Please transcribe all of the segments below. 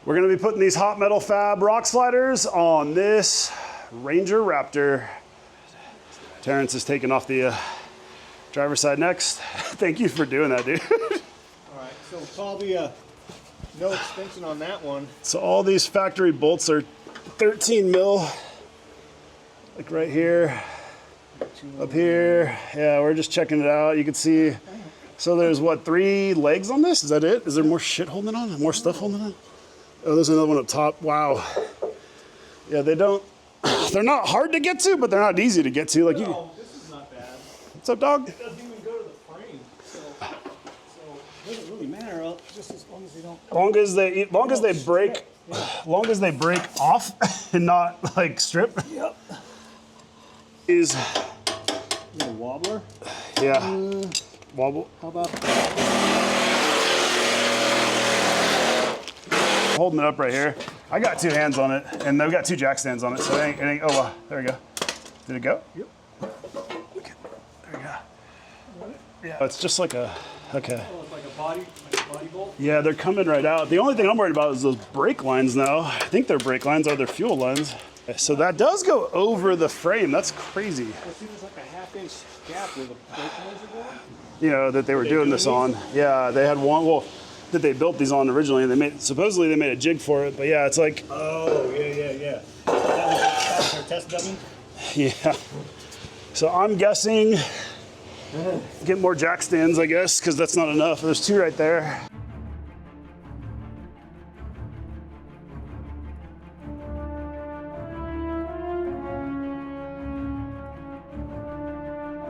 We're gonna be putting these hot metal fab rock sliders on this Ranger Raptor. Terrence is taking off the driver's side next. Thank you for doing that, dude. All right, so probably no extension on that one. So all these factory bolts are 13 mil, like right here, up here. Yeah, we're just checking it out. You can see, so there's what, 3 legs on this? Is that it? Is there more shit holding on? More stuff holding on? Oh, there's another one up top. Wow. Yeah, they're not hard to get to, but they're not easy to get to. Like no, this is not bad. What's up, dog? It doesn't even go to the frame, so it doesn't really matter. Just as long as they don't. Long as they break off and not like strip. Yep. Is a wobbler. Yeah. Wobble. How about? Holding it up right here. I got 2 hands on it, and I've got 2 jack stands on it, so it ain't oh, there we go. Did it go? Yep. Okay. There we go. Yeah, it's just like a, okay. Oh, it's like a body bolt? Yeah, they're coming right out. The only thing I'm worried about is those brake lines now. I think they're brake lines, are their fuel lines. So that does go over the frame. That's crazy. I see there's like a 1/2 inch gap where the brake lines are going. You know, that they were doing this on. Yeah, they had one, well, that they built these on originally, and supposedly they made a jig for it, but yeah, it's like. Oh, yeah. That was their test dummy? Yeah. So I'm guessing get more jack stands, I guess, because that's not enough. There's 2 right there.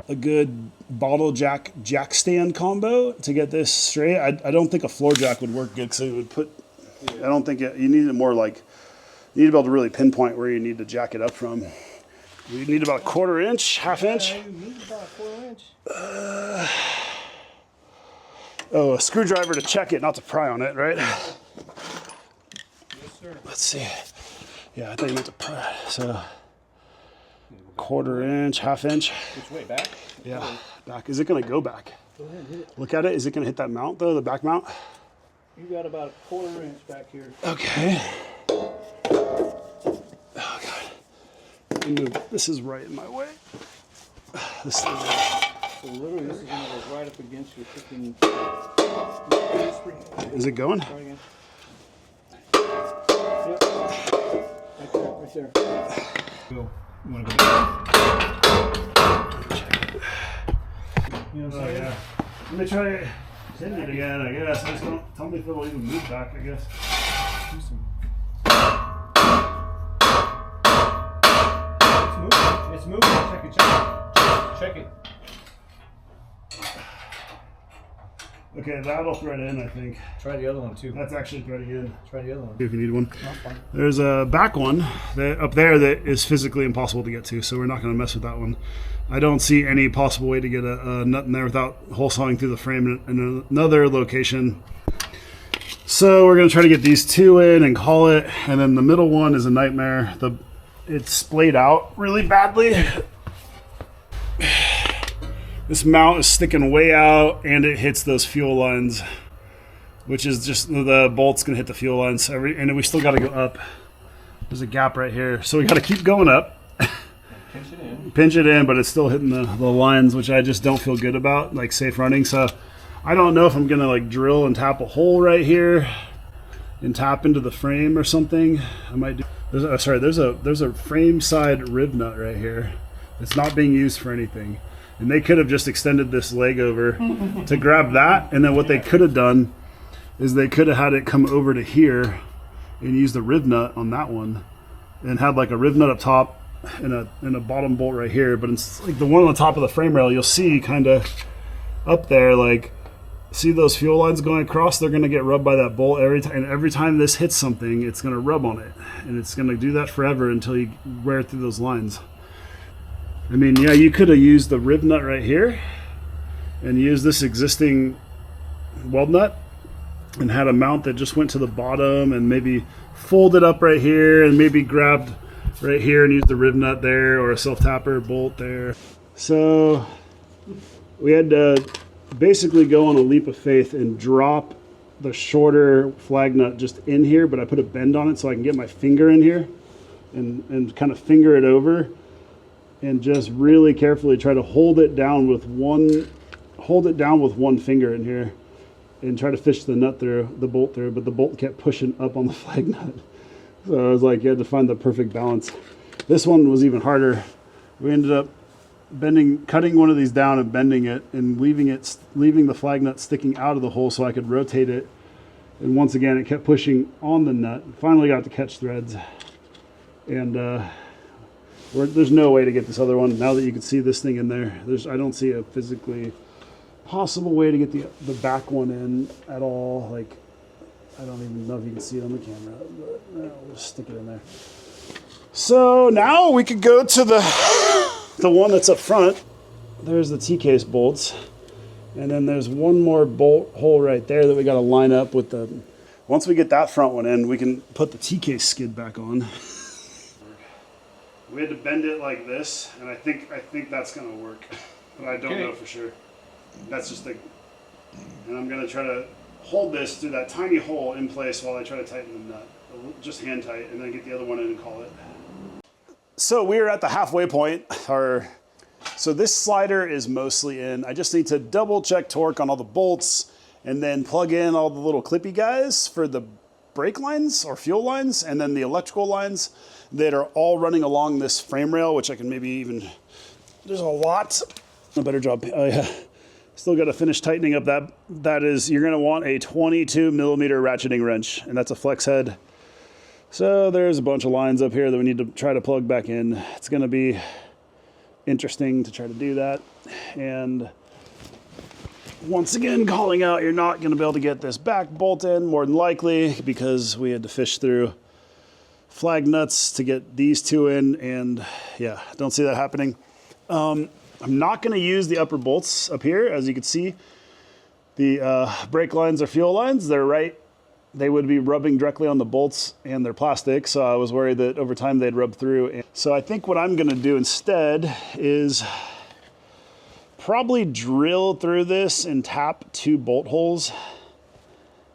A good bottle jack stand combo to get this straight. I don't think a floor jack would work good because it would put. I don't think you need it more like. You need to be able to really pinpoint where you need to jack it up from. You need about a 1/4 inch, 1/2 inch. You need about a 1/4 inch. Oh, a screwdriver to check it, not to pry on it, right? Yes, sir. Let's see. Yeah, I thought you meant to pry. So, 1/4 inch, 1/2 inch. Which way, back? Yeah, back. Is it going to go back? Go ahead, hit it. Look at it. Is it going to hit that mount, though, the back mount? You got about a 1/4 inch back here. Okay. Oh, God. This is right in my way. This thing. So literally, this is going to go right up against your freaking spring. Is it going? Try again. Yep. Right there. Go. You want to go back? You know what I'm saying? Yeah. Let me try hitting it again, I guess. I just don't tell me if it'll even move back, I guess. Do some. It's moving. Check it. Check it. Okay, that'll thread in, I think. Try the other one too. That's actually threading in. Try the other one. If you need one. Not fine. There's a back one that up there that is physically impossible to get to, so we're not going to mess with that one. I don't see any possible way to get a nut in there without hole sawing through the frame in another location. So we're going to try to get these 2 in and call it, and then the middle one is a nightmare. It's splayed out really badly. This mount is sticking way out, and it hits those fuel lines, which is just the bolt's gonna hit the fuel lines. And then we still got to go up. There's a gap right here, so we got to keep going up. Pinch it in. Pinch it in, but it's still hitting the lines, which I just don't feel good about, like safe running. So I don't know if I'm gonna like drill and tap a hole right here and tap into the frame or something. I might do. There's a frame side rib nut right here. It's not being used for anything. And they could have just extended this leg over to grab that. And then what they could have done is they could have had it come over to here and use the rib nut on that one and had like a rib nut up top and a bottom bolt right here. But it's like the one on the top of the frame rail, you'll see kind of up there, like, see those fuel lines going across? They're going to get rubbed by that bolt every time. And every time this hits something, it's going to rub on it. And it's going to do that forever until you wear through those lines. I mean, yeah, you could have used the rib nut right here and used this existing weld nut and had a mount that just went to the bottom and maybe folded up right here and maybe grabbed right here and used the rib nut there or a self-tapper bolt there. So we had to basically go on a leap of faith and drop the shorter flag nut just in here, but I put a bend on it so I can get my finger in here and kind of finger it over and just really carefully try to hold it down with one finger in here and try to fish the nut through, the bolt through, but the bolt kept pushing up on the flag nut. So I was like, you had to find the perfect balance. This one was even harder. We ended up cutting one of these down and bending it and leaving the flag nut sticking out of the hole so I could rotate it. And once again, it kept pushing on the nut. Finally got to catch threads. And there's no way to get this other one. Now that you can see this thing in there, I don't see a physically possible way to get the back one in at all. Like, I don't even know if you can see it on the camera, but we'll just stick it in there. So now we could go to the one that's up front. There's the T-case bolts. And then there's one more bolt hole right there that we got to line up with the... Once we get that front one in, we can put the T-case skid back on. We had to bend it like this, and I think that's going to work. But I don't know for sure. That's just and I'm going to try to hold this through that tiny hole in place while I try to tighten the nut. Just hand tight, and then get the other one in and call it. So we are at the halfway point. So this slider is mostly in. I just need to double check torque on all the bolts and then plug in all the little clippy guys for the brake lines or fuel lines, and then the electrical lines that are all running along this frame rail, which I can maybe even, there's a lot. A better job. Still got to finish tightening up that is, you're going to want a 22 millimeter ratcheting wrench, and that's a flex head. So there's a bunch of lines up here that we need to try to plug back in. It's going to be interesting to try to do that. And once again, calling out, you're not going to be able to get this back bolt in, more than likely, because we had to fish through flag nuts to get these two in. And yeah, don't see that happening. I'm not going to use the upper bolts up here. As you can see, the brake lines or fuel lines, they're right. They would be rubbing directly on the bolts and they're plastic, so I was worried that over time they'd rub through. So I think what I'm gonna do instead is probably drill through this and tap 2 bolt holes.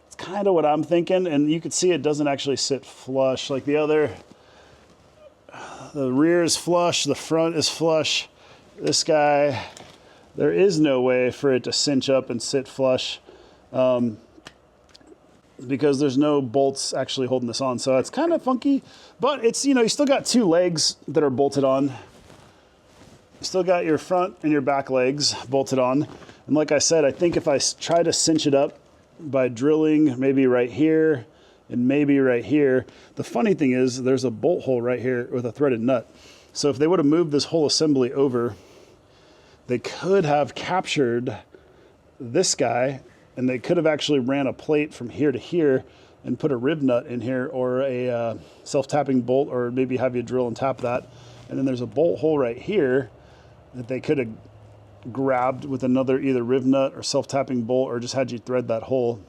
It's kind of what I'm thinking, and you can see it doesn't actually sit flush like the other. The rear is flush, the front is flush. This guy, there is no way for it to cinch up and sit flush. Because there's no bolts actually holding this on. So it's kind of funky, but it's, you still got 2 legs that are bolted on. You still got your front and your back legs bolted on. And like I said, I think if I try to cinch it up by drilling maybe right here and maybe right here, the funny thing is there's a bolt hole right here with a threaded nut. So if they would have moved this whole assembly over, they could have captured this guy, and they could have actually ran a plate from here to here and put a rib nut in here, or a self-tapping bolt, or maybe have you drill and tap that. And then there's a bolt hole right here that they could have grabbed with another either rib nut or self-tapping bolt, or just had you thread that hole.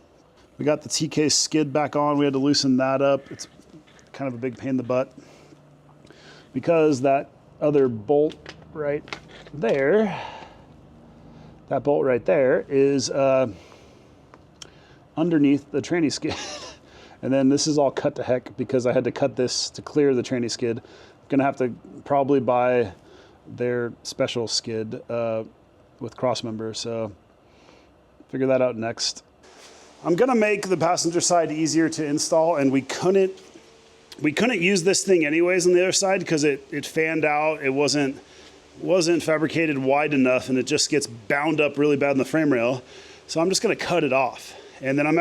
We got the T-case skid back on. We had to loosen that up. It's kind of a big pain in the butt because that other bolt right there, that bolt right there is underneath the tranny skid. And then this is all cut to heck because I had to cut this to clear the tranny skid. I'm gonna have to probably buy their special skid with cross members, so figure that out next. I'm gonna make the passenger side easier to install, and we couldn't use this thing anyways on the other side because it fanned out. It wasn't fabricated wide enough, and it just gets bound up really bad in the frame rail. So I'm just gonna cut it off. And then I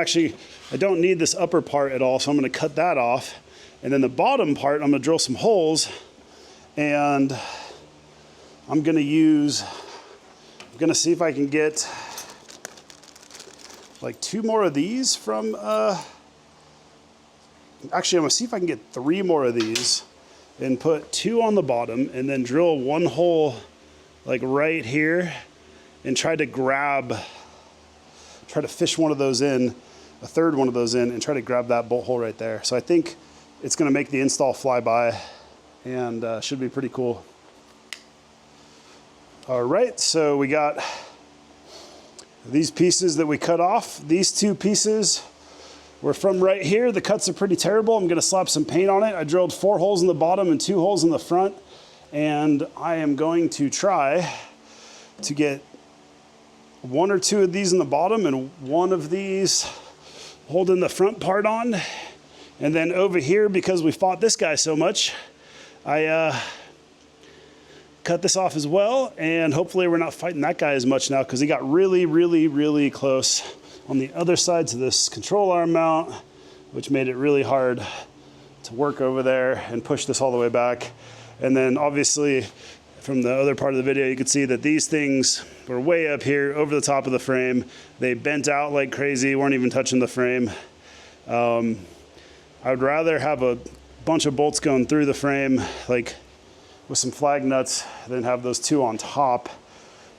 don't need this upper part at all, so I'm gonna cut that off. And then the bottom part, I'm gonna drill some holes, and I'm gonna see if I can get like 2 more of these from, actually I'm gonna see if I can get 3 more of these and put 2 on the bottom, and then drill 1 hole like right here and try to fish one of those in, a 3rd one of those in, and try to grab that bolt hole right there. So I think it's gonna make the install fly by, and should be pretty cool. All right, so we got these pieces that we cut off. These 2 pieces Where from right here, the cuts are pretty terrible. I'm gonna slap some paint on it. I drilled 4 holes in the bottom and 2 holes in the front. And I am going to try to get 1 or 2 of these in the bottom and 1 of these holding the front part on. And then over here, because we fought this guy so much, I cut this off as well. And hopefully we're not fighting that guy as much now, because he got really, really, really close on the other side to this control arm mount, which made it really hard to work over there and push this all the way back. And then obviously from the other part of the video, you could see that these things were way up here over the top of the frame. They bent out like crazy, weren't even touching the frame. I would rather have a bunch of bolts going through the frame, like with some flag nuts, than have those 2 on top.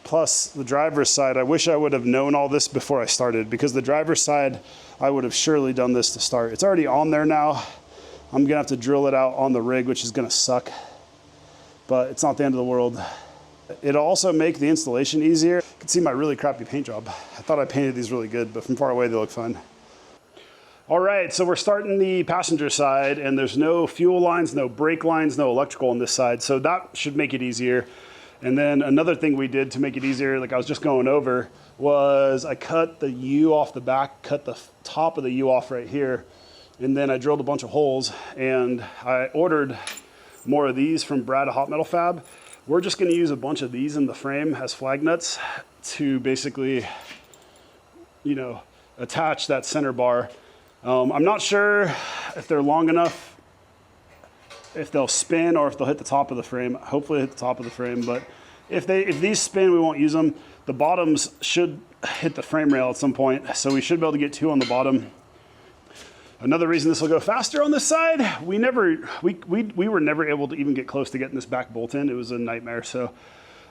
Plus the driver's side, I wish I would have known all this before I started, because the driver's side, I would have surely done this to start. It's already on there now. I'm gonna have to drill it out on the rig, which is gonna suck, but it's not the end of the world. It'll also make the installation easier. You can see my really crappy paint job. I thought I painted these really good, but from far away they look fine. All right, so we're starting the passenger side, and there's no fuel lines, no brake lines, no electrical on this side, so that should make it easier. And then another thing we did to make it easier, like I was just going over, was I cut the U off the back, cut the top of the U off right here, and then I drilled a bunch of holes, and I ordered more of these from Brad at Hot Metal Fab. We're just gonna use a bunch of these in the frame as flag nuts to basically, you know, attach that center bar. I'm not sure if they're long enough, if they'll spin, or if they'll hit the top of the frame. Hopefully hit the top of the frame, but if these spin, we won't use them. The bottoms should hit the frame rail at some point, so we should be able to get 2 on the bottom. Another reason this will go faster on this side, we were never able to even get close to getting this back bolt in. It was a nightmare. So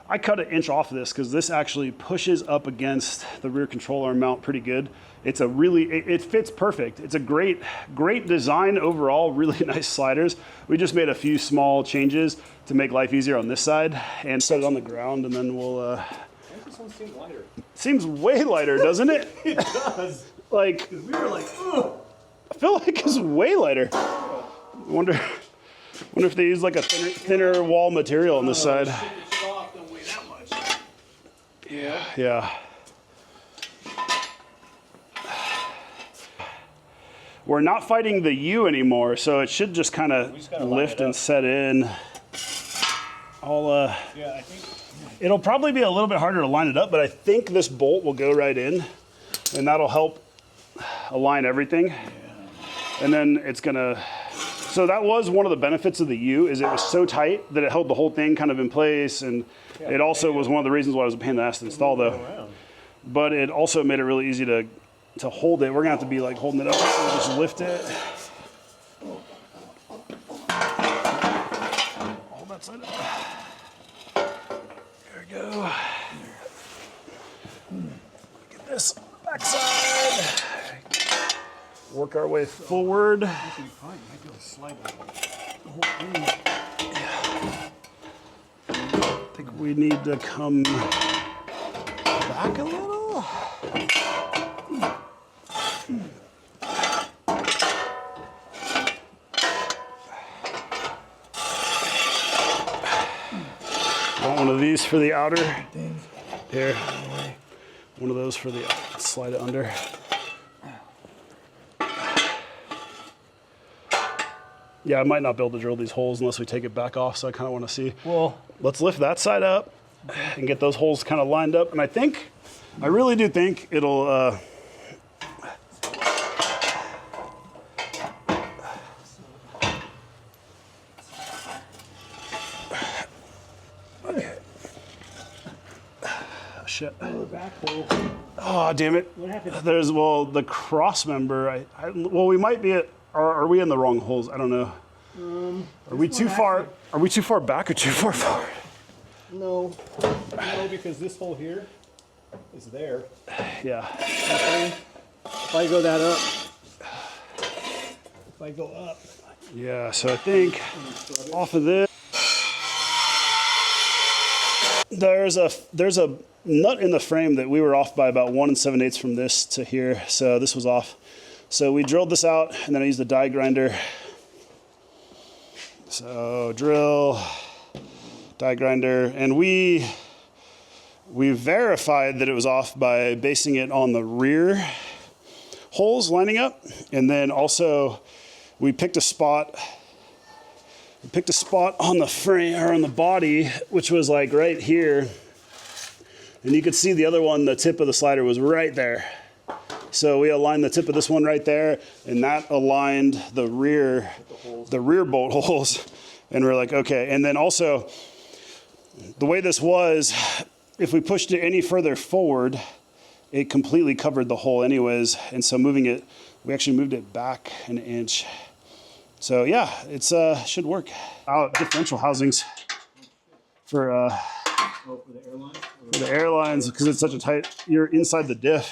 I cut 1 inch off of this because this actually pushes up against the rear control arm mount pretty good. It's a really, it fits perfect. It's a great design overall, really nice sliders. We just made a few small changes to make life easier on this side and set it on the ground, and then we'll, This one seems lighter. Seems way lighter, doesn't it? It does. Like, we were like, ugh. I feel like it's way lighter. Wonder if they use like a thinner wall material on this side. Soft, don't weigh that much. Yeah. Yeah. We're not fighting the U anymore, so it should just kind of lift and set in. Yeah, I think it'll probably be a little bit harder to line it up, but I think this bolt will go right in, and that'll help align everything. Yeah. And then it's gonna, so that was one of the benefits of the U, is it was so tight that it held the whole thing kind of in place, and it also was one of the reasons why it was a pain in the ass to install though. But it also made it really easy to hold it. We're gonna have to be like holding it up, so we'll just lift it. Hold that side up. There we go. Get this backside. Work our way forward. this will be fine. You might be able to slide the whole thing. I think we need to come back a little. Want one of these for the outer? Here. One of those for the, slide it under. Yeah, I might not be able to drill these holes unless we take it back off, so I kind of want to see. Well, let's lift that side up and get those holes kind of lined up. And I really do think it'll, okay. Oh, shit. Back hole. Oh, damn it. What happened? There's, well, the cross member, well, we might be at, are we in the wrong holes? I don't know. Are we too far? Are we too far back or too far forward? No, because this hole here is there. Yeah. If I go that up, if I go up. Yeah, so I think off of this, there's a nut in the frame that we were off by about 1 7/8 from this to here. So this was off So we drilled this out, and then I used the die grinder. So drill, die grinder, and we verified that it was off by basing it on the rear holes lining up, and then also we picked a spot on the frame or on the body, which was like right here, and you could see the other one, the tip of the slider was right there. So we aligned the tip of this one right there, and that aligned the rear bolt holes, and we're like, okay. And then also, the way this was, if we pushed it any further forward, it completely covered the hole anyways, and so moving it, we actually moved it back an inch. So yeah, it's should work. Differential housings for the airlines, because it's such a tight, you're inside the diff.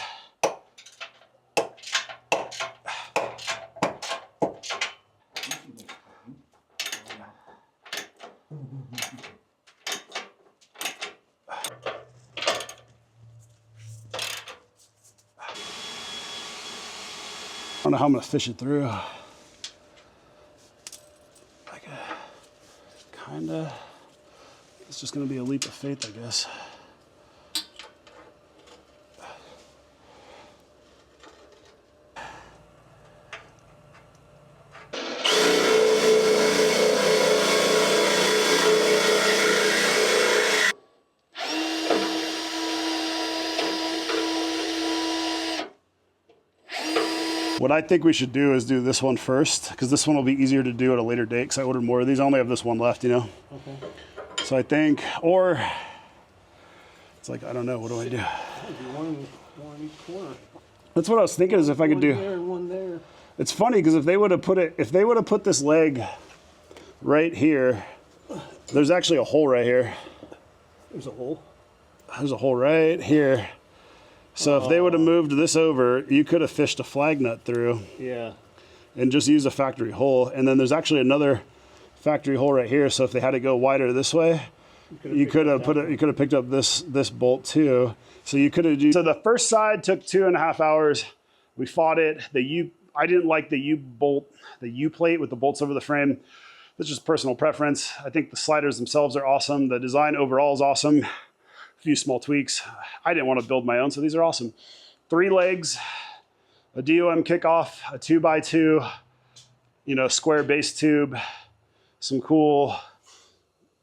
I don't know how I'm gonna fish it through. Like kinda, it's just gonna be a leap of faith, I guess. What I think we should do is do this one first, because this one will be easier to do at a later date, because I ordered more of these. I only have this one left, you know? Okay. So I think, or it's like, I don't know, what do I do? One in each corner. That's what I was thinking, is if I could do. One there and one there. It's funny, because if they would have put this leg right here, there's actually a hole right here. There's a hole? There's a hole right here. So if they would have moved this over, you could have fished a flag nut through. Yeah. And just use a factory hole. And then there's actually another factory hole right here. So if they had to go wider this way, you could have picked up this bolt too. So you could have. So the first side took 2.5 hours. We fought it. I didn't like the U plate with the bolts over the frame. That's just personal preference. I think the sliders themselves are awesome. The design overall is awesome. A few small tweaks. I didn't want to build my own, so these are awesome. 3 legs, a DOM kickoff, a 2x2, square base tube, some cool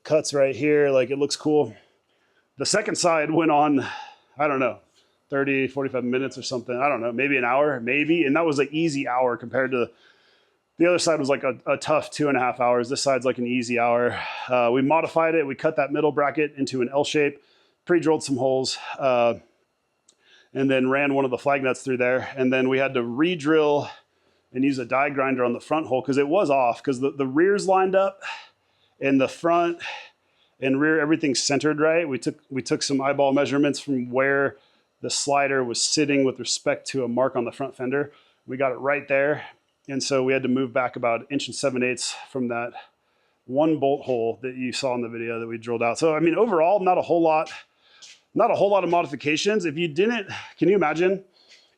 cuts right here, like it looks cool. The second side went on, I don't know, 30, 45 minutes or something. I don't know, maybe an hour, maybe. And that was an easy hour compared to the other side was like a tough 2.5 hours. This side's like an easy hour. We modified it. We cut that middle bracket into an L shape, pre-drilled some holes, and then ran one of the flag nuts through there. And then we had to re-drill and use a die grinder on the front hole because it was off, because the rear's lined up and the front and rear, everything's centered right. We took some eyeball measurements from where the slider was sitting with respect to a mark on the front fender. We got it right there. And so we had to move back about 1 7/8 from that one bolt hole that you saw in the video that we drilled out. So, I mean, overall, not a whole lot of modifications. If you didn't, can you imagine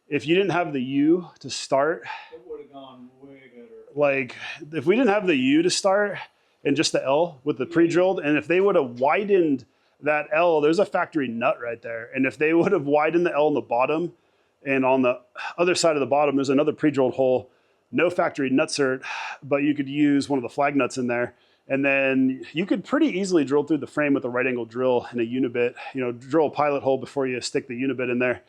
if you didn't have the U to start? It would have gone way better. Like, if we didn't have the U to start and just the L with the pre-drilled, and if they would have widened that L, there's a factory nut right there. And if they would have widened the L on the bottom, and on the other side of the bottom, there's another pre-drilled hole, no factory nutsert, but you could use one of the flag nuts in there. And then you could pretty easily drill through the frame with a right angle drill and a unibit, drill a pilot hole before you stick the unibit in there.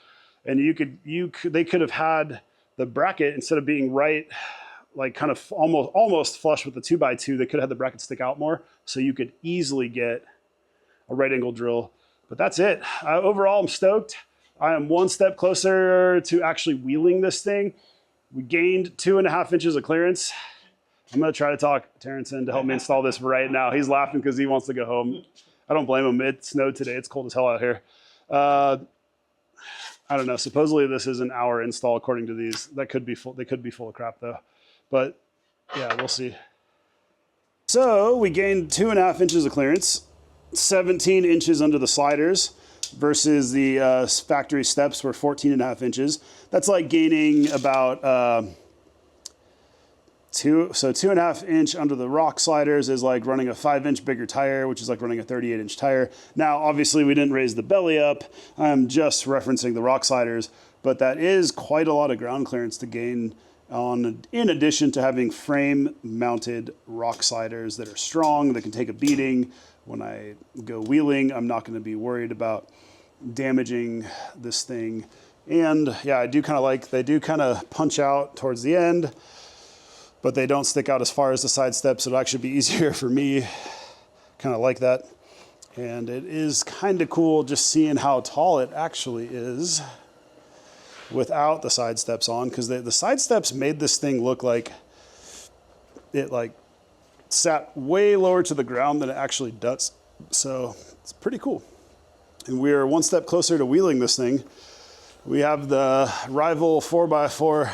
And they could have had the bracket, instead of being right, like kind of almost flush with the 2x2, they could have had the bracket stick out more. So you could easily get a right angle drill. But that's it. Overall, I'm stoked. I am one step closer to actually wheeling this thing. We gained 2.5 inches of clearance. I'm gonna try to talk Terrence in to help me install this right now. He's laughing because he wants to go home. I don't blame him. It snowed today. It's cold as hell out here. I don't know. Supposedly this is an hour install according to these. That could be full. They could be full of crap though. But yeah, we'll see. So we gained 2.5 inches of clearance, 17 inches under the sliders. versus the factory steps were 14.5 inches. That's like gaining about 2.5 inch under the rock sliders is like running a 5-inch bigger tire, which is like running a 38-inch tire. Now, obviously we didn't raise the belly up. I'm just referencing the rock sliders, but that is quite a lot of ground clearance to gain on, in addition to having frame mounted rock sliders that are strong, that can take a beating. When I go wheeling, I'm not going to be worried about damaging this thing. And yeah, I do kind of like, they do kind of punch out towards the end, but they don't stick out as far as the side steps. It'll actually be easier for me. Kind of like that. And it is kind of cool just seeing how tall it actually is without the side steps on, because the side steps made this thing look like it like sat way lower to the ground than it actually does. So it's pretty cool. And we're one step closer to wheeling this thing. We have the rival 4x4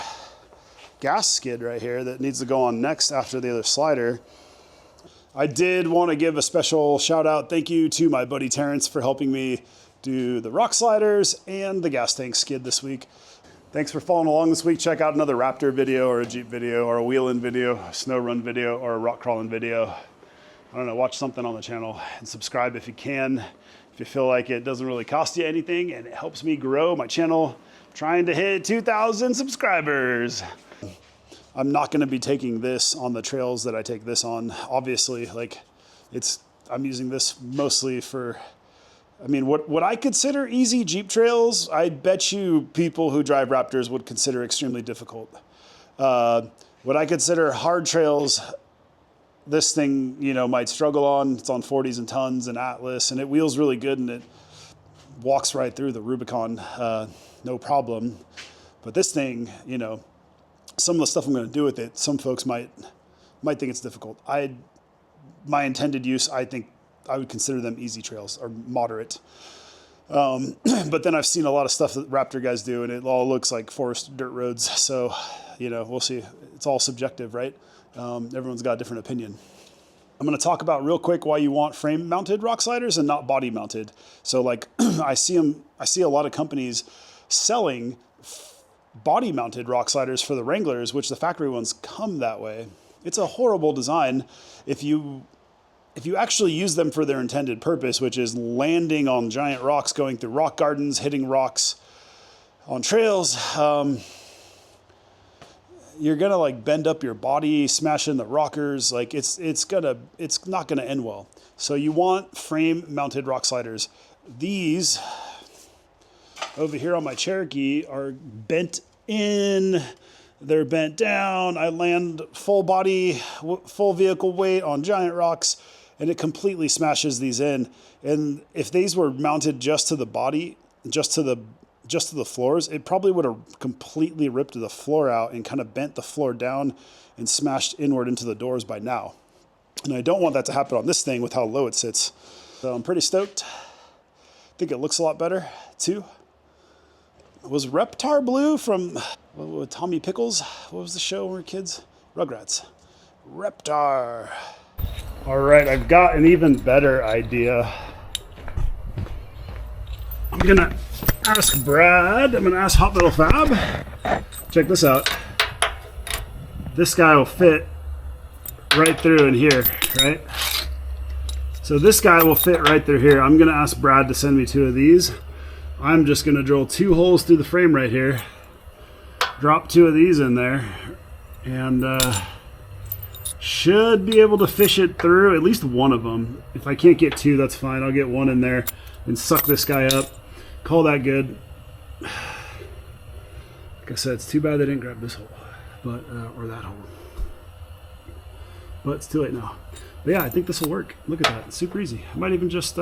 gas skid right here that needs to go on next after the other slider. I did want to give a special shout out, thank you to my buddy Terrence for helping me do the rock sliders and the gas tank skid this week. Thanks for following along this week. Check out another Raptor video or a Jeep video or a wheeling video, a snow run video, or a rock crawling video. I don't know, watch something on the channel and subscribe if you can. If you feel like it doesn't really cost you anything and it helps me grow my channel, trying to hit 2,000 subscribers. I'm not going to be taking this on the trails that I take this on. Obviously, like I'm using this mostly for, I mean, what I consider easy Jeep trails, I bet you people who drive Raptors would consider extremely difficult. What I consider hard trails, this thing, you know, might struggle on. It's on 40s and tons and Atlas, and it wheels really good, and it walks right through the Rubicon, no problem. But this thing, you know, some of the stuff I'm going to do with it, some folks might think it's difficult. My intended use, I think I would consider them easy trails or moderate. But then I've seen a lot of stuff that Raptor guys do, and it all looks like forest dirt roads. So, you know, we'll see. It's all subjective, right? Everyone's got a different opinion. I'm going to talk about real quick why you want frame mounted rock sliders and not body mounted. So like I see a lot of companies selling body mounted rock sliders for the Wranglers, which the factory ones come that way. It's a horrible design. If you actually use them for their intended purpose, which is landing on giant rocks, going through rock gardens, hitting rocks on trails, you're gonna like bend up your body, smash in the rockers. Like it's not gonna end well. So you want frame mounted rock sliders. These over here on my Cherokee are bent in, they're bent down. I land full body, full vehicle weight on giant rocks, and it completely smashes these in. And if these were mounted just to the body, just to the floors, it probably would have completely ripped the floor out and kind of bent the floor down and smashed inward into the doors by now. And I don't want that to happen on this thing with how low it sits. So I'm pretty stoked. I think it looks a lot better too. Was Reptar blue from Tommy Pickles? What was the show when we were kids? Rugrats. Reptar. All right, I've got an even better idea. I'm gonna ask Brad, I'm gonna ask Hot Metal Fab. Check this out. This guy will fit right through in here, right? So this guy will fit right through here. I'm gonna ask Brad to send me 2 of these. I'm just gonna drill 2 holes through the frame right here, drop 2 of these in there, and should be able to fish it through at least one of them. If I can't get 2, that's fine. I'll get 1 in there and suck this guy up. Call that good. Like I said, it's too bad they didn't grab this hole, but or that hole. But it's too late now. But yeah, I think this will work. Look at that, it's super easy. I might even just